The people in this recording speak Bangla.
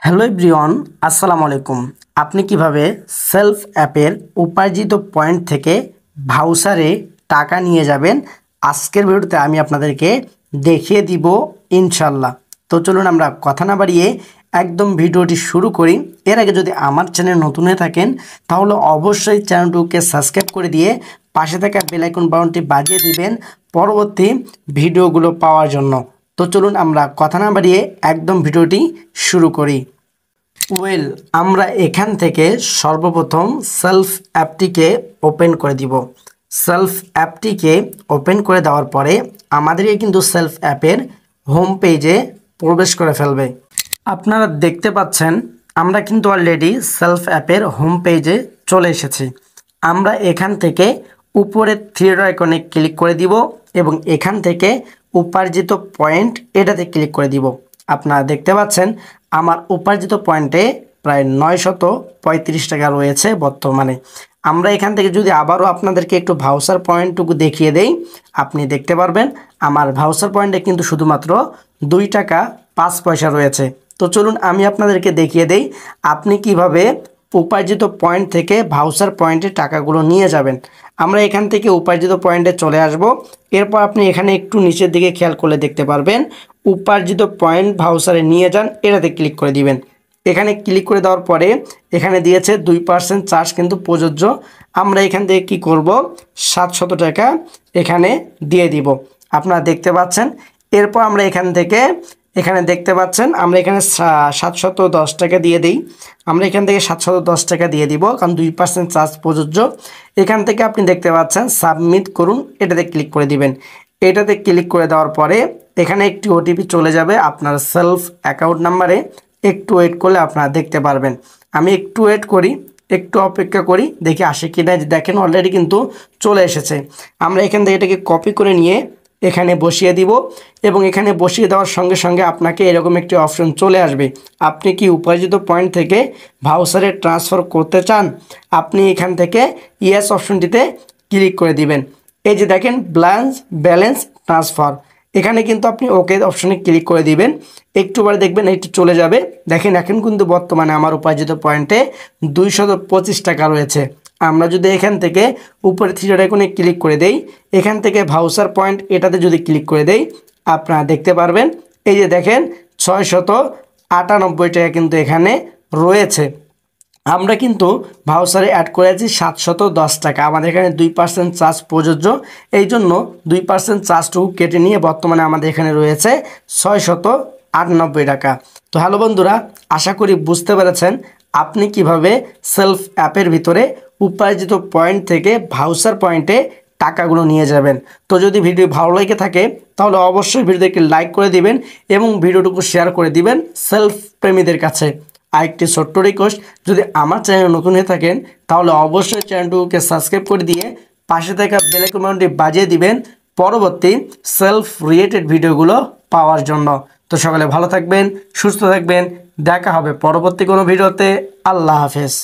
হ্যালো এভরিওয়ান, আসসালামু আলাইকুম। আপনি কিভাবে সেলফ অ্যাপের উপার্জিত পয়েন্ট থেকে ভাউচারে টাকা নিয়ে যাবেন আজকের ভিডিওতে আমি আপনাদেরকে দেখিয়ে দিব ইনশাল্লাহ। তো চলুন আমরা কথা না বাড়িয়ে একদম ভিডিওটি শুরু করি। এর আগে যদি আমার চ্যানেল নতুন হয়ে থাকেন তাহলে অবশ্যই চ্যানেলটিকে সাবস্ক্রাইব করে দিয়ে পাশে থাকা বেল আইকন বাটনটি বাজিয়ে দিবেন পরবর্তী ভিডিওগুলো পাওয়ার জন্য। তো চলুন আমরা কথা না বাড়িয়ে একদম ভিডিওটি শুরু করি। আমরা এখান থেকে সর্বপ্রথম সেলফ অ্যাপটিকে ওপেন করে দিব। সেলফ অ্যাপটিকে ওপেন করে দেওয়ার পরে আমাদেরকে কিন্তু সেলফ অ্যাপের হোম পেজে প্রবেশ করে ফেলবে। আপনারা দেখতে পাচ্ছেন আমরা কিন্তু অলরেডি সেলফ অ্যাপের হোম পেজে চলে এসেছি। আমরা এখান থেকে উপরের থ্রি আইকনে ক্লিক করে দিব এবং এখান থেকে উপার্জিত পয়েন্ট এটাতে ক্লিক করে দিব। আপনারা দেখতে পাচ্ছেন আমার উপার্জিত পয়েন্টে প্রায় 935 টাকা রয়েছে বর্তমানে। আমরা এখান থেকে যদি আবারও আপনাদেরকে একটু ভাউচার পয়েন্টটুকু দেখিয়ে দেই, আপনি দেখতে পারবেন আমার ভাউচার পয়েন্টে কিন্তু শুধুমাত্র 2 টাকা 5 পয়সা রয়েছে। তো চলুন আমি আপনাদেরকে দেখিয়ে দেই আপনি কিভাবে উপার্জিত পয়েন্ট থেকে ভাউচার পয়েন্টে টাকাগুলো নিয়ে যাবেন। আমরা এখান থেকে উপার্জিত পয়েন্টে চলে আসব। এরপর আপনি এখানে একটু নিচের দিকে খেয়াল করলে দেখতে পারবেন উপার্জিত পয়েন্ট ভাউচারে নিয়ে যান, এটাতে ক্লিক করে দিবেন। এখানে ক্লিক করে দেওয়ার পরে এখানে দিয়েছে 2% চার্জ কিন্তু প্রযোজ্য। আমরা এখান থেকে কি করব 700 টাকা এখানে দিয়ে দিব। আপনারা দেখতে পাচ্ছেন। এরপর আমরা এখান থেকে এখানে দেখতে পাচ্ছেন আমরা এখানে 710 টাকা দিয়ে দিই। আমরা এখান থেকে 710 টাকা দিয়ে দিব কারণ 2% চার্জ প্রযোজ্য। এখান থেকে আপনি দেখতে পাচ্ছেন সাবমিট করুন, এটাতে ক্লিক করে দিবেন। এটাতে ক্লিক করে দেওয়ার পরে এখানে একটি ওটিপি চলে যাবে আপনার সেলফ অ্যাকাউন্ট নাম্বারে। একটু ওয়েট করলে আপনারা দেখতে পারবেন। আমি একটু ওয়েট করি, একটু অপেক্ষা করি, দেখি আসে কি না। দেখেন অলরেডি কিন্তু চলে এসেছে। আমরা এখান থেকে এটাকে কপি করে নিয়ে এখানে বসিয়ে দিব এবং এখানে বসিয়ে দেওয়ার সঙ্গে সঙ্গে আপনাকে এরকম একটি অপশন চলে আসবে। আপনি কি উপার্জিত পয়েন্ট থেকে ভাউচারে ট্রান্সফার করতে চান? আপনি এখান থেকে ইয়েস অপশনটিতে ক্লিক করে দিবেন। এই যে দেখেন ব্যালেন্স ট্রান্সফার, এখানে কিন্তু আপনি ওকে অপশনে ক্লিক করে দিবেন। একটু পরে দেখবেন একটু চলে যাবে। দেখেন এখন কিন্তু বর্তমানে আমার উপার্জিত পয়েন্টে 225 টাকা রয়েছে। আমরা যদি এখান থেকে উপরে থ্রি আইকনে ক্লিক করে দেই, এখান থেকে ভাউচার পয়েন্ট এটাতে যদি ক্লিক করে দেই আপনারা দেখতে পারবেন এই যে দেখেন 698 টাকা কিন্তু এখানে রয়েছে। আমরা কিন্তু ভাউচারে অ্যাড করেছি 710 টাকা। আমাদের এখানে 2% চার্জ প্রযোজ্য, এই জন্য 2% চার্জটুকু কেটে নিয়ে বর্তমানে আমাদের এখানে রয়েছে 698 টাকা। তো হ্যালো বন্ধুরা, আশা করি বুঝতে পেরেছেন আপনি কিভাবে সেলফ অ্যাপের ভিতরে উপার্জিত পয়েন্ট থেকে ভাউচার পয়েন্টে টাকাগুলো নিয়ে যাবেন। তো যদি ভিডিও ভালো লেগে থাকে তাহলে অবশ্যই ভিডিওটিকে লাইক করে দিবেন এবং ভিডিওটুকু শেয়ার করে দিবেন সেলফ প্রেমীদের কাছে। আরেকটি ছোট্ট রিকোয়েস্ট, যদি আমার চ্যানেল নতুন হয়ে থাকেন তাহলে অবশ্যই চ্যানেলটিকে সাবস্ক্রাইব করে দিয়ে পাশে থাকা বেল আইকন বাটনটি বাজিয়ে দিবেন পরবর্তী সেলফ রিলেটেড ভিডিওগুলো পাওয়ার জন্য। তো সকলে ভালো থাকবেন, সুস্থ থাকবেন, দেখা হবে পরবর্তী কোনো ভিডিওতে। আল্লাহ হাফেজ।